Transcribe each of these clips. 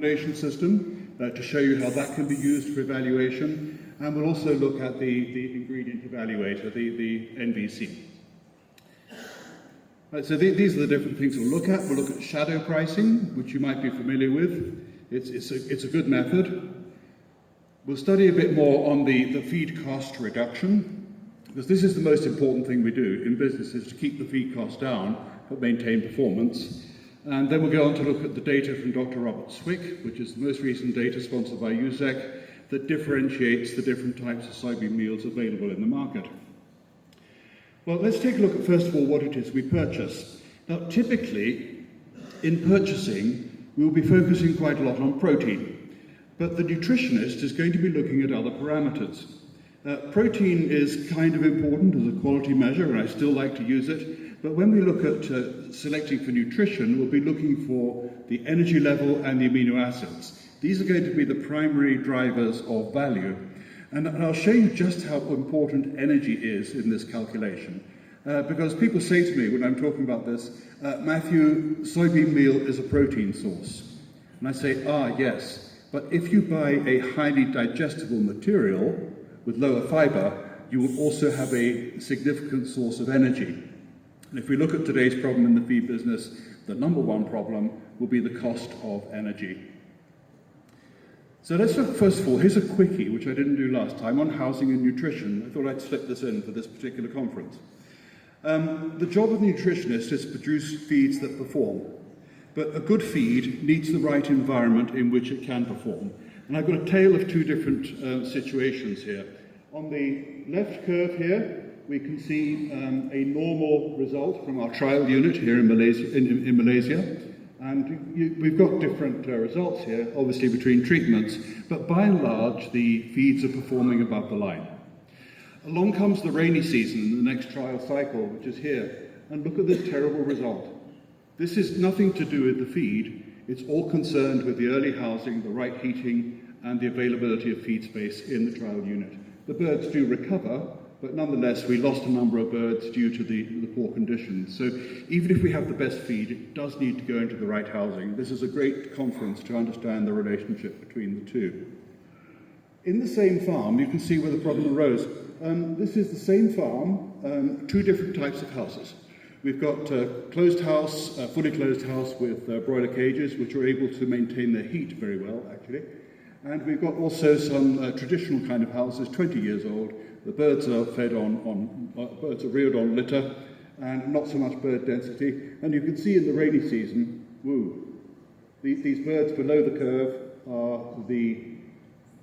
evaluation system to show you how that can be used for evaluation, and we'll also look at the ingredient evaluator, the NVC. Right, so these are the different things we'll look at. We'll look at shadow pricing, which you might be familiar with. It's a good method. We'll study a bit more on the feed cost reduction, because this is the most important thing we do in businesses, to keep the feed cost down but maintain performance. And then we'll go on to look at the data from Dr. Robert Swick, which is the most recent data sponsored by USEC, that differentiates the different types of soybean meals available in the market. Well, let's take a look at, first of all, what it is we purchase. Now, typically, in purchasing, we'll be focusing quite a lot on protein, but the nutritionist is going to be looking at other parameters. Protein is kind of important as a quality measure, and I still like to use it, but when we look at selecting for nutrition, we'll be looking for the energy level and the amino acids. These are going to be the primary drivers of value. And I'll show you just how important energy is in this calculation. Because people say to me when I'm talking about this, Matthew, soybean meal is a protein source. And I say, yes, but if you buy a highly digestible material with lower fiber, you will also have a significant source of energy. And if we look at today's problem in the feed business, the number one problem will be the cost of energy. So let's look, first of all, here's a quickie, which I didn't do last time, on housing and nutrition. I thought I'd slip this in for this particular conference. The job of the nutritionist is to produce feeds that perform. But a good feed needs the right environment in which it can perform. And I've got a tale of two different situations here. On the left curve here, we can see a normal result from our trial unit here in Malaysia. And we've got different results here, obviously between treatments, but by and large, the feeds are performing above the line. Along comes the rainy season, the next trial cycle, which is here, and look at this terrible result. This is nothing to do with the feed. It's all concerned with the early housing, the right heating, and the availability of feed space in the trial unit. The birds do recover, but nonetheless, we lost a number of birds due to the poor conditions. So even if we have the best feed, it does need to go into the right housing. This is a great conference to understand the relationship between the two. In the same farm, you can see where the problem arose. This is the same farm, two different types of houses. We've got closed house, fully closed house with broiler cages, which are able to maintain their heat very well, actually. And we've got also some traditional kind of houses, 20 years old. The birds are fed birds are reared on litter, and not so much bird density. And you can see in the rainy season, these birds below the curve are the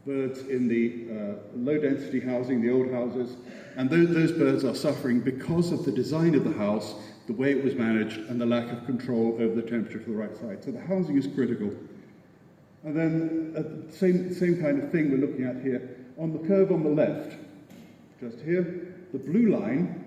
birds in the low density housing, the old houses, and those birds are suffering because of the design of the house, the way it was managed, and the lack of control over the temperature for the right side. So the housing is critical. And then same kind of thing we're looking at here. On the curve on the left, just here, the blue line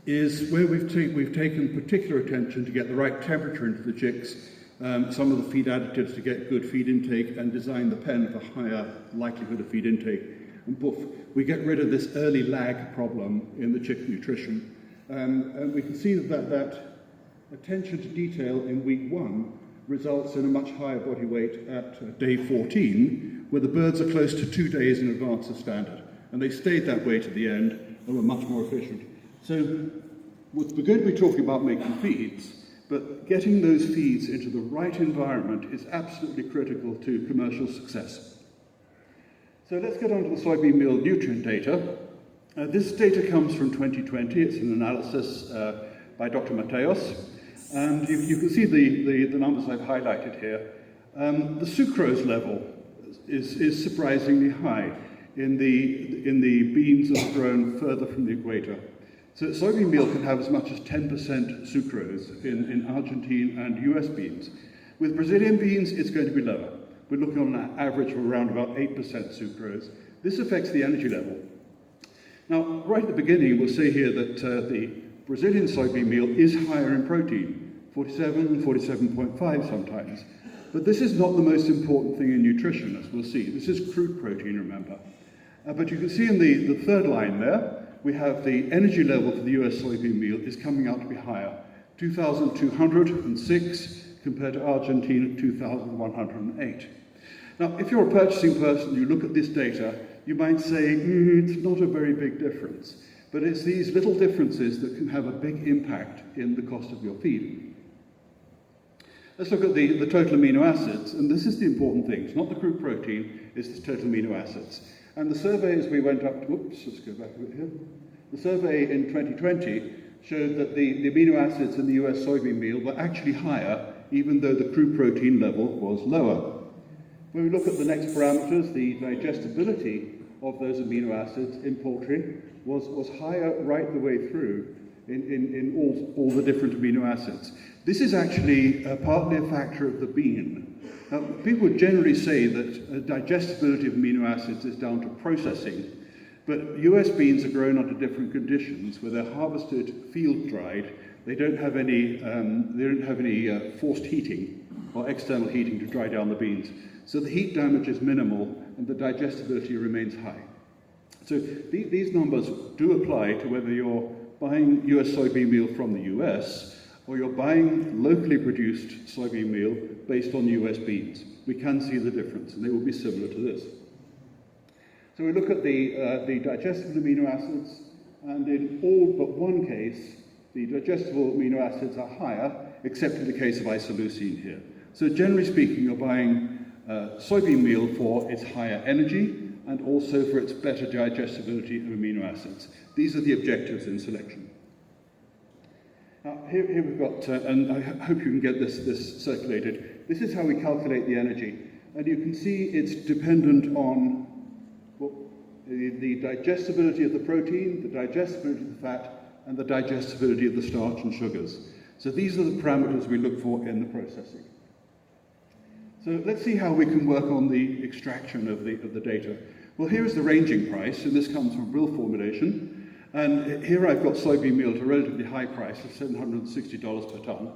is where we've taken particular attention to get the right temperature into the chicks, some of the feed additives to get good feed intake, and design the pen for higher likelihood of feed intake. And poof, we get rid of this early lag problem in the chick nutrition. And we can see that attention to detail in week 1 results in a much higher body weight at day 14, where the birds are close to 2 days in advance of standard. And they stayed that way to the end and were much more efficient. So we're going to be talking about making feeds, but getting those feeds into the right environment is absolutely critical to commercial success. So let's get on to the soybean meal nutrient data. This data comes from 2020. It's an analysis by Dr. Mateos. And you can see the numbers I've highlighted here. The sucrose level is surprisingly high in the beans that are grown further from the equator. So soybean meal can have as much as 10% sucrose in Argentine and US beans. With Brazilian beans, it's going to be lower. We're looking on an average of around about 8% sucrose. This affects the energy level. Now, right at the beginning, we'll say here that the Brazilian soybean meal is higher in protein, 47, 47.5 sometimes. But this is not the most important thing in nutrition, as we'll see. This is crude protein, remember. But you can see in the third line there, we have the energy level for the US soybean meal is coming out to be higher, 2,206 compared to Argentina at 2,108. Now, if you're a purchasing person, you look at this data, you might say, it's not a very big difference. But it's these little differences that can have a big impact in the cost of your feed. Let's look at the total amino acids, and this is the important thing. It's not the crude protein, it's the total amino acids. And the survey, as we went up to, let's go back a bit here. The survey in 2020 showed that the amino acids in the US soybean meal were actually higher, even though the crude protein level was lower. When we look at the next parameters, the digestibility of those amino acids in poultry was higher right the way through in all the different amino acids. This is actually partly a factor of the bean. People generally say that digestibility of amino acids is down to processing, but US beans are grown under different conditions where they're harvested field dried. They don't have any forced heating or external heating to dry down the beans. So the heat damage is minimal and the digestibility remains high. So these numbers do apply to whether you're buying US soybean meal from the US or you're buying locally produced soybean meal based on US beans. We can see the difference, and they will be similar to this. So we look at the digestible amino acids, and in all but one case, the digestible amino acids are higher, except in the case of isoleucine here. So generally speaking, you're buying soybean meal for its higher energy and also for its better digestibility of amino acids. These are the objectives in selection. Now, here we've got, and I hope you can get this circulated. This is how we calculate the energy. And you can see it's dependent on the digestibility of the protein, the digestibility of the fat, and the digestibility of the starch and sugars. So these are the parameters we look for in the processing. So let's see how we can work on the extraction of the data. Well, here is the ranging price, and this comes from real formulation. And here I've got soybean meal at a relatively high price of $760 per ton.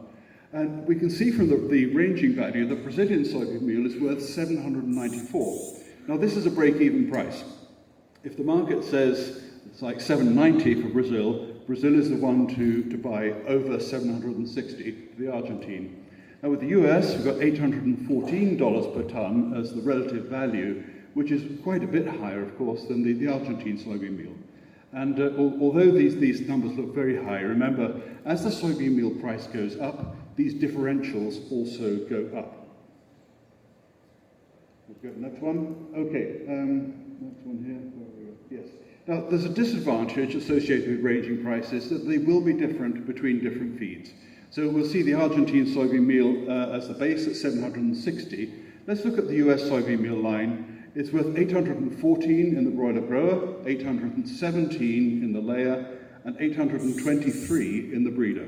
And we can see from the ranging value that Brazilian soybean meal is worth $794. Now, this is a break-even price. If the market says it's like $790 for Brazil, Brazil is the one to buy over $760 for the Argentine. Now, with the US, we've got $814 per ton as the relative value, which is quite a bit higher, of course, than the Argentine soybean meal. And although these numbers look very high, remember, as the soybean meal price goes up, these differentials also go up. Let's go to the next one. Okay, next one here. Yes. Now, there's a disadvantage associated with ranging prices that they will be different between different feeds. So we'll see the Argentine soybean meal as the base at 760. Let's look at the US soybean meal line. It's worth 814 in the broiler grower, 817 in the layer, and 823 in the breeder.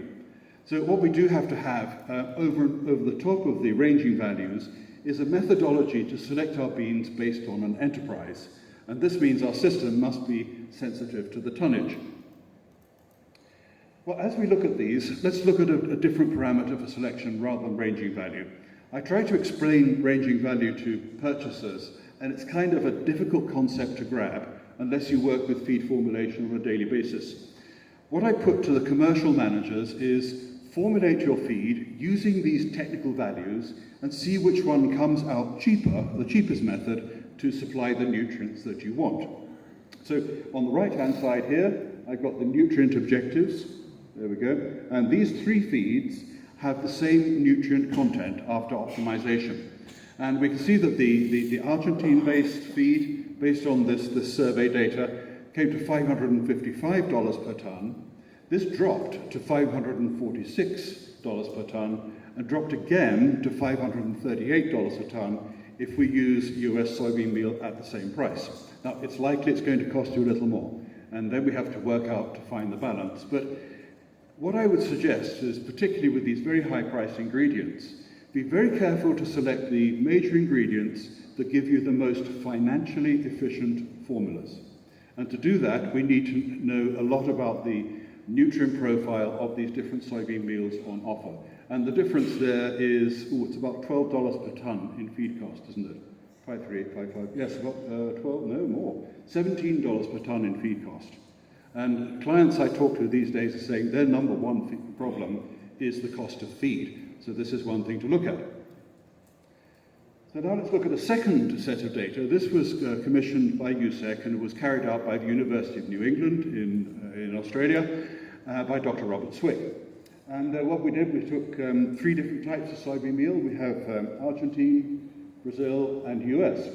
So what we do have to have over the top of the ranging values is a methodology to select our beans based on an enterprise. And this means our system must be sensitive to the tonnage. Well, as we look at these, let's look at a different parameter for selection rather than ranging value. I try to explain ranging value to purchasers, and it's kind of a difficult concept to grab unless you work with feed formulation on a daily basis. What I put to the commercial managers is formulate your feed using these technical values and see which one comes out cheaper, the cheapest method, to supply the nutrients that you want. So on the right-hand side here, I've got the nutrient objectives. There we go. And these three feeds have the same nutrient content after optimization. And we can see that the Argentine-based feed, based on this survey data, came to $555 per ton. This dropped to $546 per ton, and dropped again to $538 a ton if we use US soybean meal at the same price. Now, it's likely it's going to cost you a little more, and then we have to work out to find the balance. But what I would suggest is, particularly with these very high-priced ingredients, be very careful to select the major ingredients that give you the most financially efficient formulas. And to do that, we need to know a lot about the nutrient profile of these different soybean meals on offer. And the difference there is, it's about $12 per ton in feed cost, isn't it? 53855, yes, about 12, no more. $17 per ton in feed cost. And clients I talk to these days are saying their number one problem is the cost of feed. So this is one thing to look at. So now let's look at a second set of data. This was commissioned by USEC and was carried out by the University of New England in Australia by Dr. Robert Swick. And what we did, we took 3 different types of soybean meal. We have Argentine, Brazil, and US.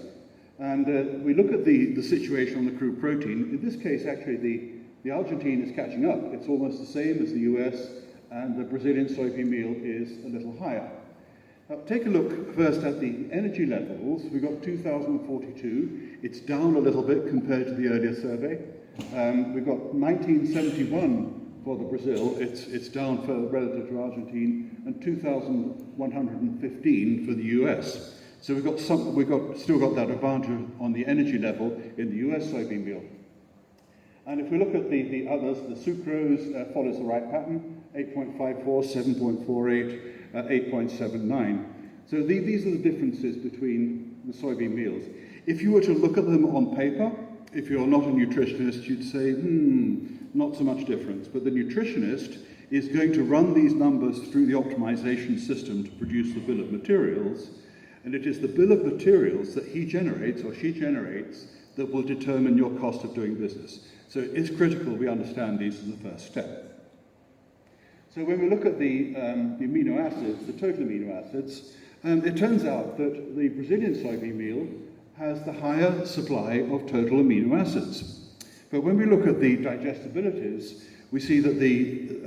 And we look at the situation on the crude protein. In this case, actually, the Argentine is catching up. It's almost the same as the US, and the Brazilian soybean meal is a little higher. Now, take a look first at the energy levels. We've got 2042. It's down a little bit compared to the earlier survey. We've got 1971 for the Brazil. It's down for relative to Argentine, and 2115 for the US. So we've still got that advantage on the energy level in the US soybean meal. And if we look at the others, the sucrose follows the right pattern: 8.54, 7.48, 8.79. So these are the differences between the soybean meals. If you were to look at them on paper, if you're not a nutritionist, you'd say, not so much difference. But the nutritionist is going to run these numbers through the optimization system to produce the bill of materials. And it is the bill of materials that he generates or she generates that will determine your cost of doing business. So it's critical we understand these as the first step. So when we look at the amino acids, the total amino acids, it turns out that the Brazilian soybean meal has the higher supply of total amino acids. But when we look at the digestibilities, we see that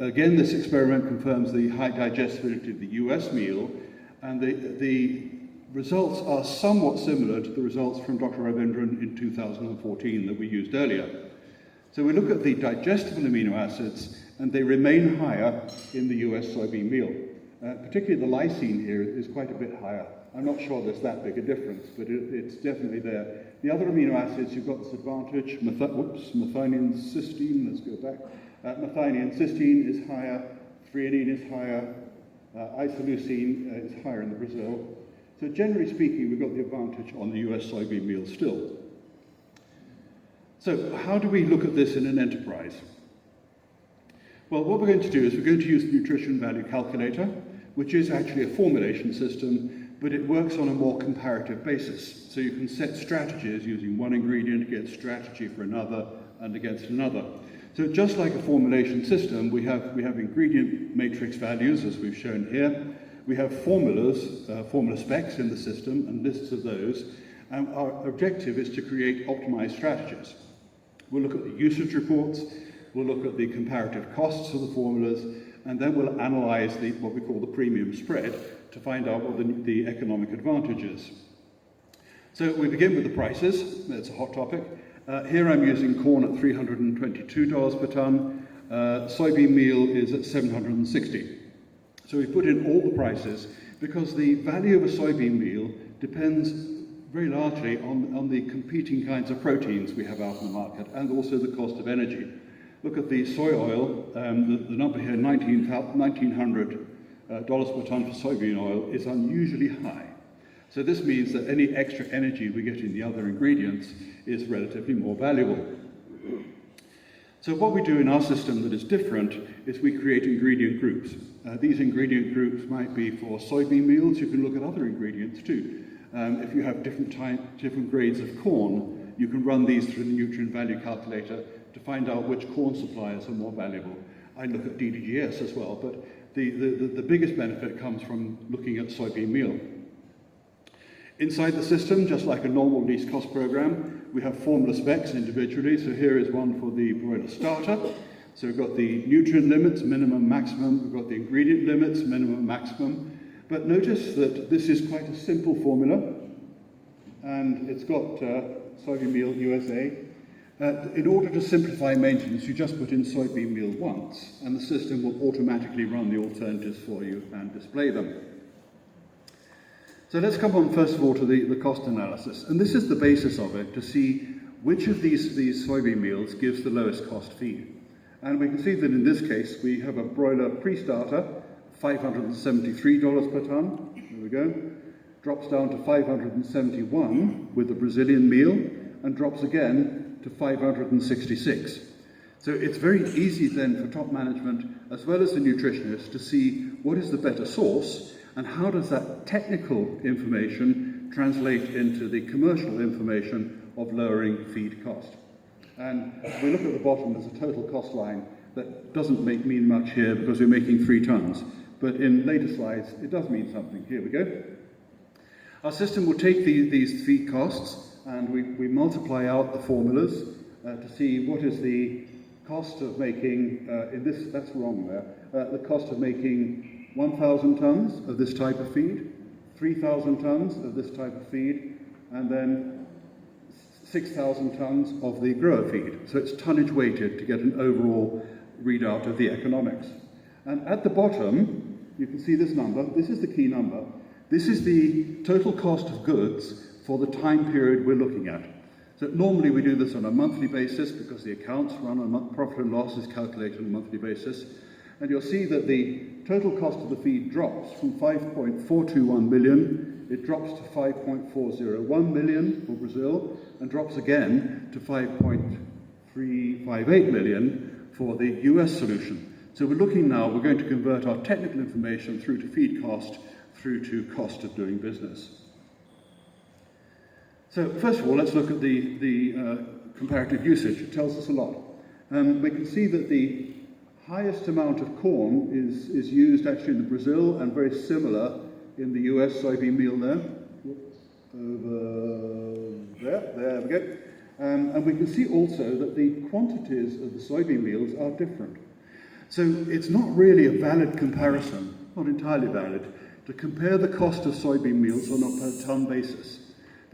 again, this experiment confirms the high digestibility of the US meal, and the results are somewhat similar to the results from Dr. Ravindran in 2014 that we used earlier. So we look at the digestible amino acids, and they remain higher in the US soybean meal. Particularly the lysine here is quite a bit higher. I'm not sure there's that big a difference, but it's definitely there. The other amino acids, you've got this advantage. Methionine cysteine, let's go back. Methionine cysteine is higher, threonine is higher, isoleucine is higher in the Brazil. So generally speaking, we've got the advantage on the US soybean meal still. So how do we look at this in an enterprise? Well, what we're going to do is we're going to use the nutrition value calculator, which is actually a formulation system, but it works on a more comparative basis. So you can set strategies using one ingredient against strategy for another and against another. So just like a formulation system, we have ingredient matrix values, as we've shown here. We have formulas, formula specs in the system, and lists of those. And our objective is to create optimized strategies. We'll look at the usage reports, we'll look at the comparative costs of the formulas, and then we'll analyze what we call the premium spread to find out what the economic advantage is. So we begin with the prices. That's a hot topic. Here I'm using corn at $322 per ton. Soybean meal is at $760. So we put in all the prices because the value of a soybean meal depends very largely on the competing kinds of proteins we have out in the market, and also the cost of energy. Look at the soy oil, the number here, $1,900 per ton for soybean oil is unusually high. So this means that any extra energy we get in the other ingredients is relatively more valuable. So what we do in our system that is different is we create ingredient groups. These ingredient groups might be for soybean meals. You can look at other ingredients too. If you have different grades of corn, you can run these through the nutrient value calculator to find out which corn suppliers are more valuable. I look at DDGS as well, but the biggest benefit comes from looking at soybean meal. Inside the system, just like a normal least cost program, we have formula specs individually. So here is one for the broiler starter. So we've got the nutrient limits, minimum, maximum. We've got the ingredient limits, minimum, maximum. But notice that this is quite a simple formula, and it's got soybean meal USA. In order to simplify maintenance, you just put in soybean meal once, and the system will automatically run the alternatives for you and display them. So let's come on first of all to the cost analysis, and this is the basis of it, to see which of these soybean meals gives the lowest cost feed. And we can see that in this case we have a broiler pre-starter, $573 per ton, there we go, drops down to $571 with the Brazilian meal, and drops again to $566. So it's very easy then for top management, as well as the nutritionist, to see what is the better source, and how does that technical information translate into the commercial information of lowering feed cost. And if we look at the bottom, there's a total cost line that doesn't mean much here because we're making 3 tons. But in later slides, it does mean something. Here we go. Our system will take these feed costs and we multiply out the formulas to see what is the cost of making, that's wrong there, the cost of making 1,000 tons of this type of feed, 3,000 tons of this type of feed, and then 6,000 tons of the grower feed. So it's tonnage weighted to get an overall readout of the economics. And at the bottom, you can see this number. This is the key number. This is the total cost of goods for the time period we're looking at. So normally we do this on a monthly basis because the accounts run on profit and loss is calculated on a monthly basis. And you'll see that the total cost of the feed drops from 5.421 million, it drops to 5.401 million for Brazil, and drops again to 5.358 million for the US solution. So we're looking now, we're going to convert our technical information through to feed cost, through to cost of doing business. So first of all, let's look at the comparative usage. It tells us a lot. We can see that the highest amount of corn is used actually in Brazil and very similar in the US soybean meal there. Over there we go. And we can see also that the quantities of the soybean meals are different. So it's not really a valid comparison, not entirely valid, to compare the cost of soybean meals on a per ton basis.